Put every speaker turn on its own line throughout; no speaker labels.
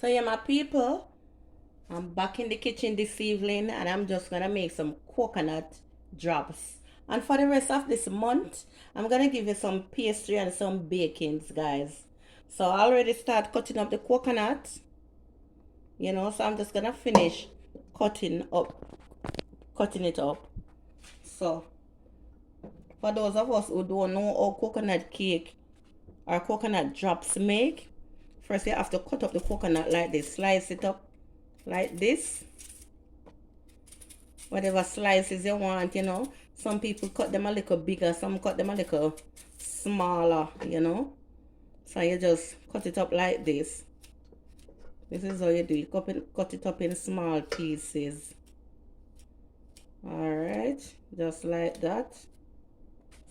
So yeah, my people, I'm back in the kitchen this evening and I'm just gonna make some coconut drops. And for the rest of this month, I'm gonna give you some pastry and some bakings, guys. So I already start cutting up the coconut, so I'm just gonna finish cutting up, cutting it up. So for those of us who don't know how coconut cake or coconut drops make, first you have to cut up the coconut like this, slice it up like this, whatever slices you want. Some people cut them a little bigger, some cut them a little smaller. So you just cut it up like this. This is how you do it. Cut it up in small pieces. Alright, just like that.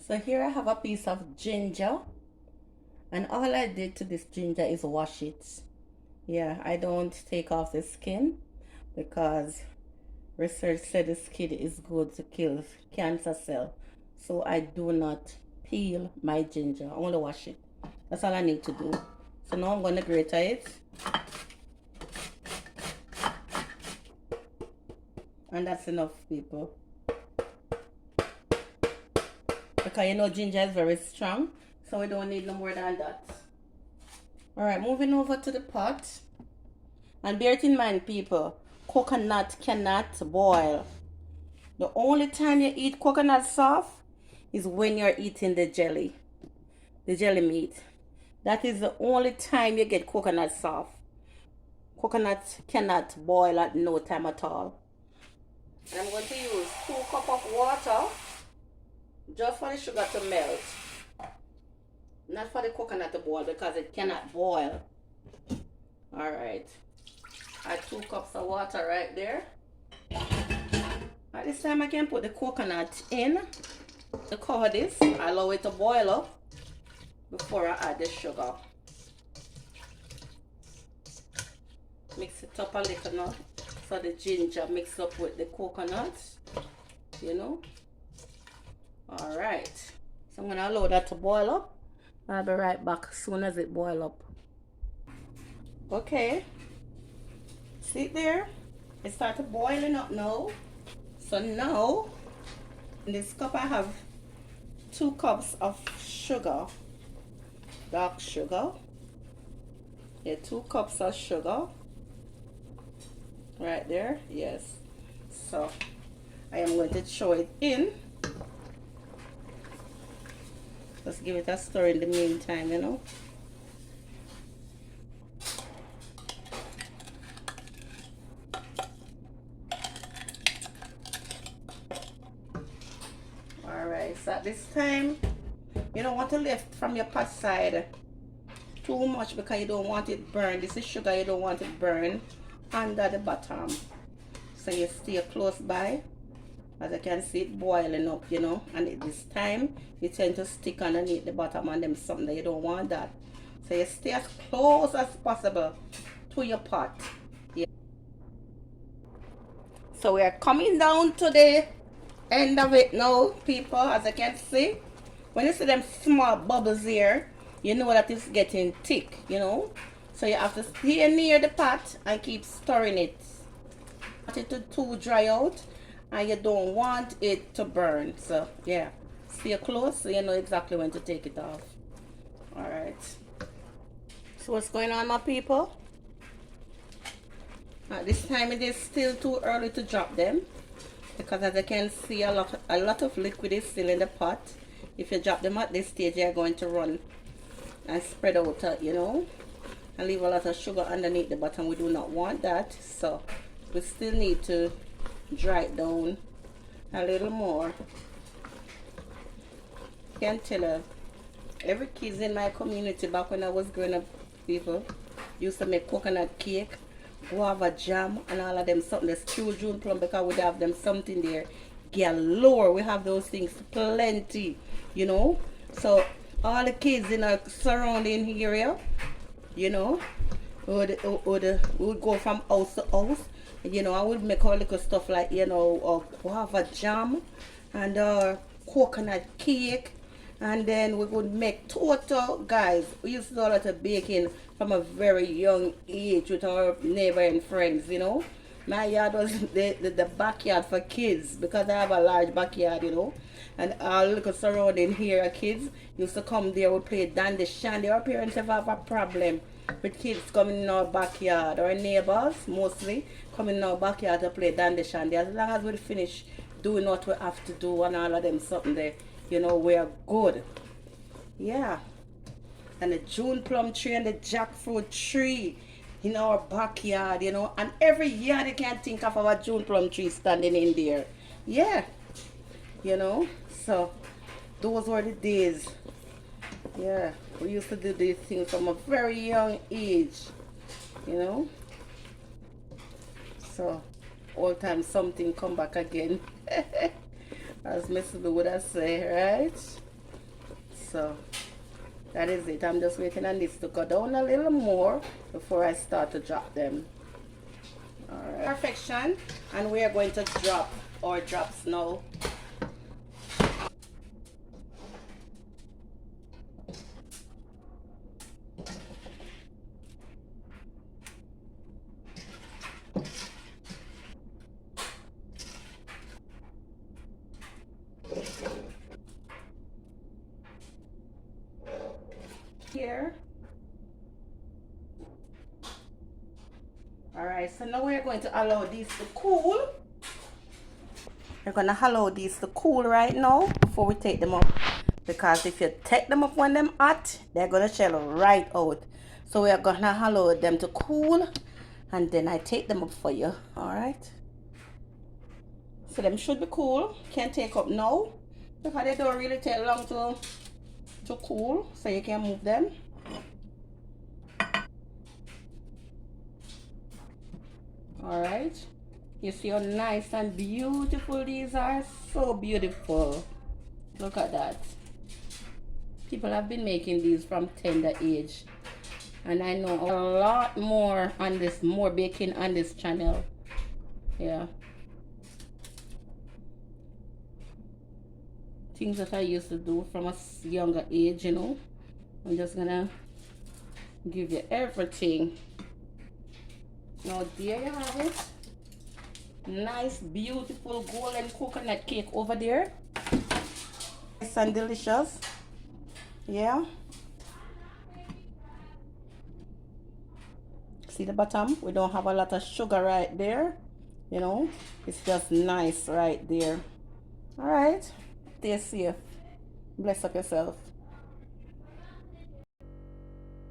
So here I have a piece of ginger. And all I did to this ginger is wash it. Yeah, I don't take off the skin because research said the skin is good to kill cancer cell. So I do not peel my ginger. I want to wash it. That's all I need to do. So now I'm going to grate it. And that's enough, people. Because ginger is very strong. So we don't need no more than that. Alright, moving over to the pot. And bear it in mind, people, coconut cannot boil. The only time you eat coconut soft is when you're eating the jelly meat. That is the only time you get coconut soft. Coconut cannot boil at no time at all. And I'm going to use 2 cups of water just for the sugar to melt. Not for the coconut to boil because it cannot boil. Alright. Add 2 cups of water right there. At this time I can put the coconut in to cover this. Allow it to boil up before I add the sugar. Mix it up a little now so the ginger mix up with the coconut. Alright. So I'm going to allow that to boil up. I'll be right back as soon as it boils up. Okay. See there? It started boiling up now. So now, in this cup I have 2 cups of sugar. Dark sugar. Yeah, 2 cups of sugar. Right there. Yes. So, I am going to throw it in. Let's give it a stir in the meantime. Alright, so at this time, you don't want to lift from your pot side too much because you don't want it burned. This is sugar, you don't want it burned under the bottom. So you stay close by. As you can see it boiling up, and at this time you tend to stick underneath the bottom and them something that you don't want that. So you stay as close as possible to your pot. Yeah. So we are coming down to the end of it now, people. As you can see, when you see them small bubbles here, you know that it's getting thick, So you have to stay near the pot and keep stirring it. Want it to too dry out. And you don't want it to burn. So yeah, stay close so you know exactly when to take it off. Alright, so what's going on, my people? At this time it is still too early to drop them because as you can see a lot of liquid is still in the pot. If you drop them at this stage, you're going to run and spread out, and leave a lot of sugar underneath the bottom. We do not want that, so we still need to dry it down a little more. Can't tell you, every kids in my community back when I was growing up, people used to make coconut cake, guava jam, and all of them something. The stew June plum, because we have them something there galore. We have those things plenty, So all the kids in our surrounding area, would go from house to house. I would make all little stuff like, guava jam and coconut cake And then we would make total, guys. We used to do a lot of baking from a very young age with our neighbor and friends, you know. My yard was the backyard for kids because I have a large backyard, you know. And all little surrounding here, kids used to come there, would play dandy shandy. Our parents ever have a problem with kids coming in our backyard. Our neighbors, mostly, coming in our backyard to play dandy shandy. As long as we finish doing what we have to do and all of them something there, you know, we're good. Yeah. And the June plum tree and the jackfruit tree in our backyard, you know. And every year they can think of our June plum tree standing in there. Yeah. You know. So those were the days. Yeah. We used to do these things from a very young age. You know. So all time something come back again. As Mrs. Lou would have said, right? So that is it. I'm just waiting on this to go down a little more before I start to drop them. Alright. Perfection. And we are going to drop our drops now. Here. Alright, so now we're going to allow these to cool. We're going to allow these to cool right now before we take them up. Because if you take them up when they're hot, they're going to shell right out. So we're going to allow them to cool. And then I take them up for you. Alright. So them should be cool. Can't take up now. Because they don't really take long to cool. So you can move them. Alright. You see how nice and beautiful these are? So beautiful. Look at that. People have been making these from tender age. And I know a lot more on this, more baking on this channel. Yeah. Things that I used to do from a younger age, you know. I'm just gonna give you everything. Now there you have it. Nice, beautiful golden coconut cake over there. Nice and delicious. Yeah. See the bottom? We don't have a lot of sugar right there. You know, it's just nice right there. All right. Stay safe. Bless up yourself.